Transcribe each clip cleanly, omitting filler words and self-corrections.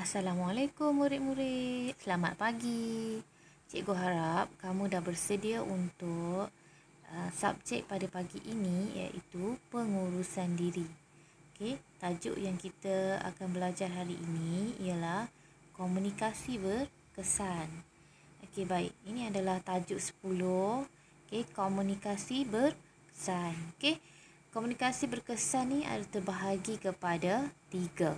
Assalamualaikum murid-murid. Selamat pagi. Cikgu harap kamu dah bersedia untuk subjek pada pagi ini iaitu pengurusan diri. Okey, tajuk yang kita akan belajar hari ini ialah komunikasi berkesan. Okey, baik. Ini adalah tajuk 10. Okey, komunikasi berkesan. Okey. Komunikasi berkesan ni ada terbahagi kepada 3.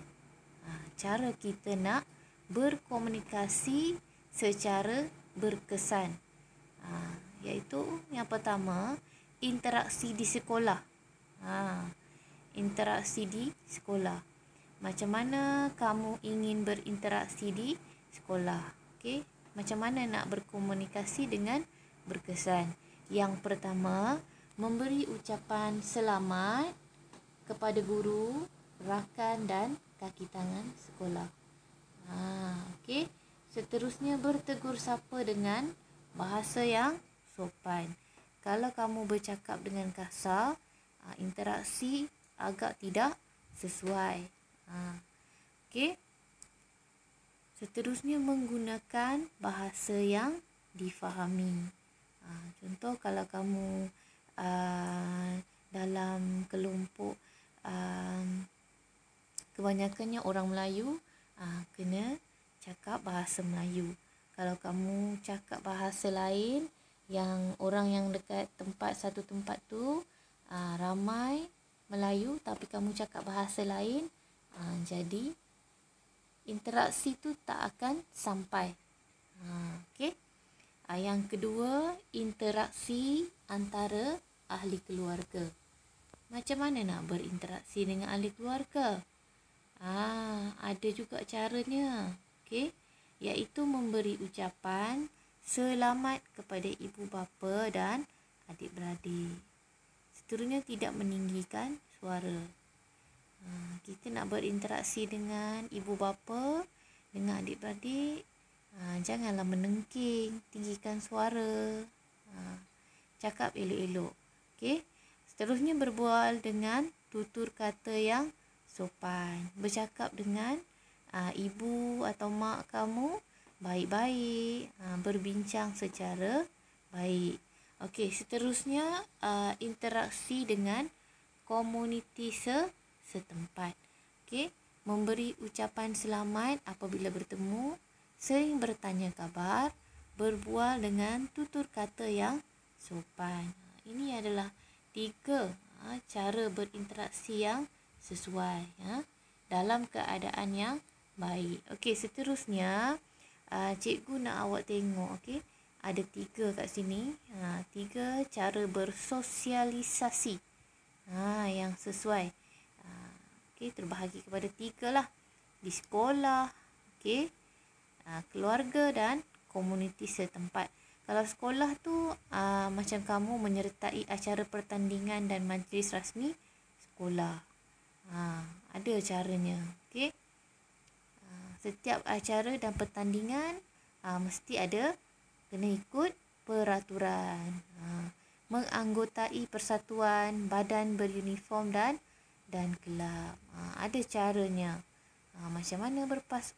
Cara kita nak berkomunikasi secara berkesan, iaitu yang pertama, interaksi di sekolah. Interaksi di sekolah. Macam mana kamu ingin berinteraksi di sekolah? Okey, macam mana nak berkomunikasi dengan berkesan? Yang pertama, memberi ucapan selamat kepada guru, rakan dan kaki tangan sekolah. Okey. Seterusnya, bertegur sapa dengan bahasa yang sopan. Kalau kamu bercakap dengan kasar, interaksi agak tidak sesuai. Okey. Seterusnya, menggunakan bahasa yang difahami. Contoh, kalau kamu dalam kelompok kebanyakannya orang Melayu, kena cakap bahasa Melayu. Kalau kamu cakap bahasa lain, yang orang yang dekat satu tempat tu ramai Melayu tapi kamu cakap bahasa lain, jadi interaksi tu tak akan sampai. Okey. Yang kedua, interaksi antara ahli keluarga. Macam mana nak berinteraksi dengan ahli keluarga? Ada juga caranya. Okey, iaitu memberi ucapan selamat kepada ibu bapa dan adik-beradik. Seterusnya, tidak meninggikan suara. Kita nak berinteraksi dengan ibu bapa, dengan adik-beradik, janganlah menengking, tinggikan suara. Cakap elok-elok. Okey. Seterusnya, berbual dengan tutur kata yang sopan. Bercakap dengan ibu atau mak kamu baik-baik, berbincang secara baik. Okey, seterusnya interaksi dengan komuniti setempat. Okey, memberi ucapan selamat apabila bertemu, sering bertanya khabar, berbual dengan tutur kata yang sopan. Ini adalah 3 cara berinteraksi yang sesuai dalam keadaan yang baik. Okey, seterusnya cikgu nak awak tengok, okey, ada 3 kat sini. 3 cara bersosialisasi yang sesuai. Okey, terbahagi kepada 3 lah. Di sekolah, okey, keluarga dan komuniti setempat. Kalau sekolah tu macam kamu menyertai acara pertandingan dan majlis rasmi sekolah. Ada caranya. Okey. Setiap acara dan pertandingan mesti ada kena ikut peraturan. Menganggotai persatuan, badan beruniform dan kelab. Ada caranya. Macam mana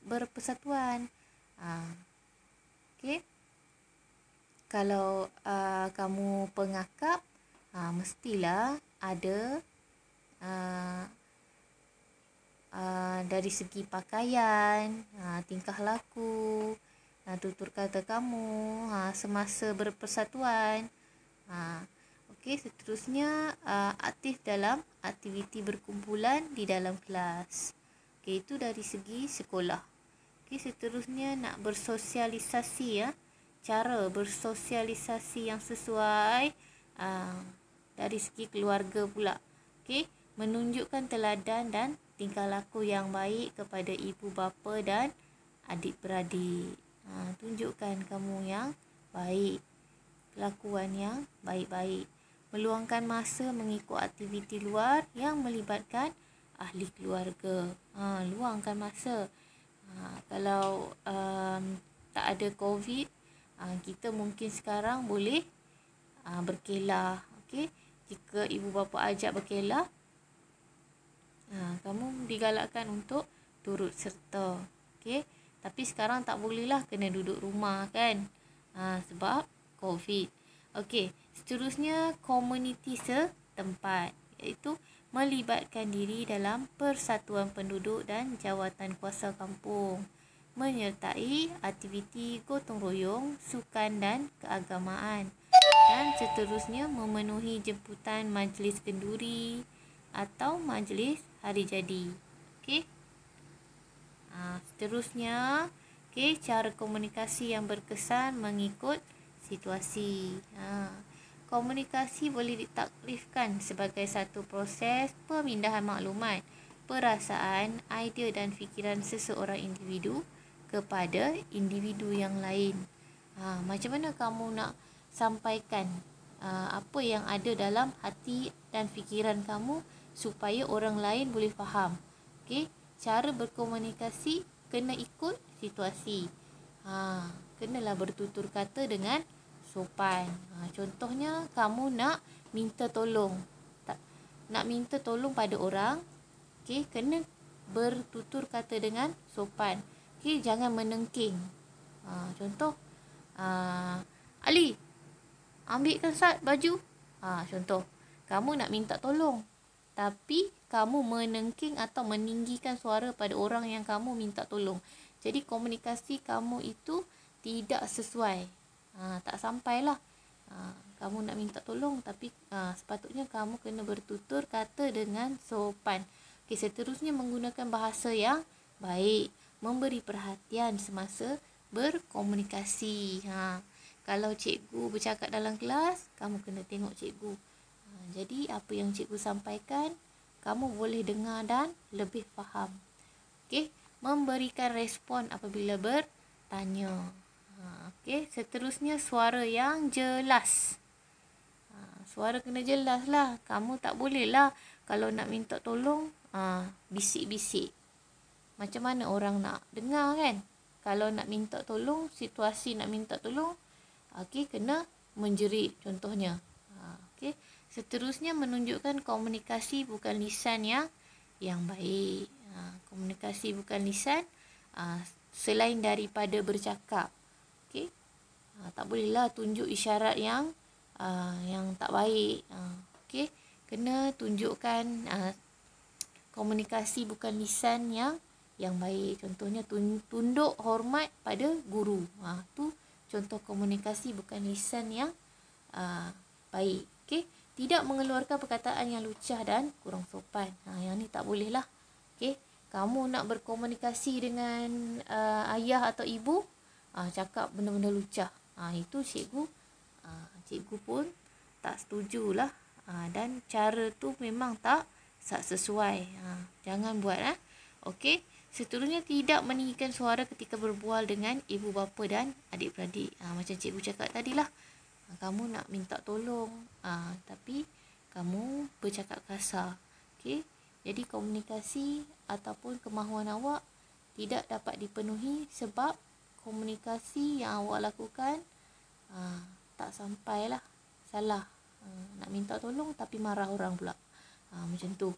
berpersatuan? Okey. Kalau kamu pengakap, mestilah ada dari segi pakaian, tingkah laku, tutur kata kamu semasa berpersatuan. Okey, seterusnya aktif dalam aktiviti berkumpulan di dalam kelas. Okey, itu dari segi sekolah. Okey, seterusnya nak bersosialisasi, cara bersosialisasi yang sesuai dari segi keluarga pula. Okey, menunjukkan teladan dan tingkah laku yang baik kepada ibu bapa dan adik-beradik. Tunjukkan kamu yang baik, kelakuan yang baik-baik. Meluangkan masa mengikut aktiviti luar yang melibatkan ahli keluarga. Luangkan masa. Kalau tak ada COVID, kita mungkin sekarang boleh berkelah. Okey, jika ibu bapa ajak berkelah, kamu digalakkan untuk turut serta. Okey. Tapi sekarang tak bolehlah, kena duduk rumah kan. Sebab COVID. Okey, seterusnya komuniti setempat, iaitu melibatkan diri dalam persatuan penduduk dan jawatan kuasa kampung, menyertai aktiviti gotong royong, sukan dan keagamaan, dan seterusnya memenuhi jemputan majlis kenduri atau majlis hari jadi. Okey. Seterusnya, cara komunikasi yang berkesan mengikut situasi. Komunikasi boleh ditakrifkan sebagai satu proses pemindahan maklumat, perasaan, idea dan fikiran seseorang individu kepada individu yang lain. Macam mana kamu nak sampaikan apa yang ada dalam hati dan fikiran kamu supaya orang lain boleh faham. Okey, cara berkomunikasi kena ikut situasi. Kenalah bertutur kata dengan sopan. Contohnya kamu nak minta tolong. Nak minta tolong pada orang, okey, kena bertutur kata dengan sopan. Okey, jangan menengking. Contoh, Ali, ambilkan Sat baju. Contoh, kamu nak minta tolong, tapi kamu menengking atau meninggikan suara pada orang yang kamu minta tolong. Jadi komunikasi kamu itu tidak sesuai. Tak sampailah. Kamu nak minta tolong, tapi sepatutnya kamu kena bertutur kata dengan sopan. Okey, seterusnya menggunakan bahasa yang baik, memberi perhatian semasa berkomunikasi. Kalau cikgu bercakap dalam kelas, kamu kena tengok cikgu. Jadi apa yang cikgu sampaikan, kamu boleh dengar dan lebih faham. Okey, memberikan respon apabila bertanya. Okey, seterusnya suara yang jelas. Suara kena jelas lah. Kamu tak boleh lah kalau nak minta tolong bisik-bisik. Macam mana orang nak dengar kan? Kalau nak minta tolong, situasi nak minta tolong, okey, kena menjerit contohnya. Okey, seterusnya menunjukkan komunikasi bukan lisan yang baik. Komunikasi bukan lisan selain daripada bercakap. Okey. Tak bolehlah tunjuk isyarat yang tak baik. Okey, kena tunjukkan komunikasi bukan lisan yang baik. Contohnya tunduk hormat pada guru. Tu contoh komunikasi bukan lisan yang baik. Okey, tidak mengeluarkan perkataan yang lucah dan kurang sopan. Yang ni tak boleh lah. Okey, kamu nak berkomunikasi dengan ayah atau ibu, cakap benda-benda lucah. Itu cikgu pun tak setujulah. Dan cara tu memang tak sesuai. Jangan buat. Okey, seterusnya tidak meninggikan suara ketika berbual dengan ibu bapa dan adik-beradik. Macam cikgu cakap tadilah. Kamu nak minta tolong, tapi kamu bercakap kasar. Okey, jadi komunikasi ataupun kemahuan awak tidak dapat dipenuhi sebab komunikasi yang awak lakukan tak sampailah. Salah. Nak minta tolong tapi marah orang pula. Macam tu.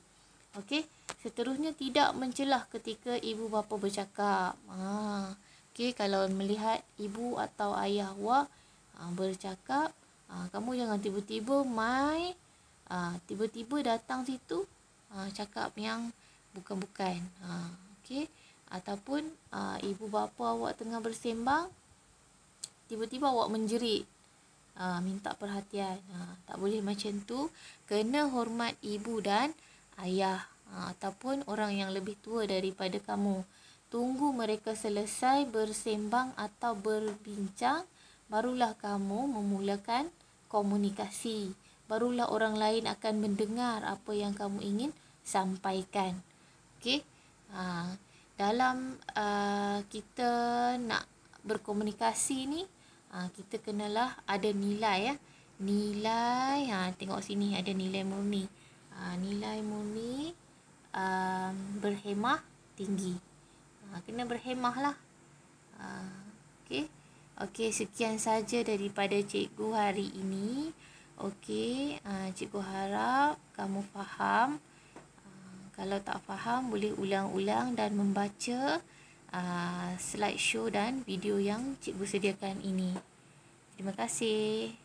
Okey, seterusnya tidak mencelah ketika ibu bapa bercakap. Okey, kalau melihat ibu atau ayah awak bercakap, kamu jangan tiba-tiba tiba-tiba datang situ cakap yang bukan-bukan. Okey, ataupun ibu bapa awak tengah bersembang, tiba-tiba awak menjerit, minta perhatian. Tak boleh macam tu. Kena hormat ibu dan ayah ataupun orang yang lebih tua daripada kamu. Tunggu mereka selesai bersembang atau berbincang, barulah kamu memulakan komunikasi. Barulah orang lain akan mendengar apa yang kamu ingin sampaikan. Okey, dalam kita nak berkomunikasi ni, kita kenalah ada nilai. Nilai, tengok sini ada nilai murni. Nilai murni berhemah tinggi. Kena berhemah lah. Okey, sekian saja daripada cikgu hari ini. Okey, cikgu harap kamu faham. Kalau tak faham, boleh ulang-ulang dan membaca slideshow dan video yang cikgu sediakan ini. Terima kasih.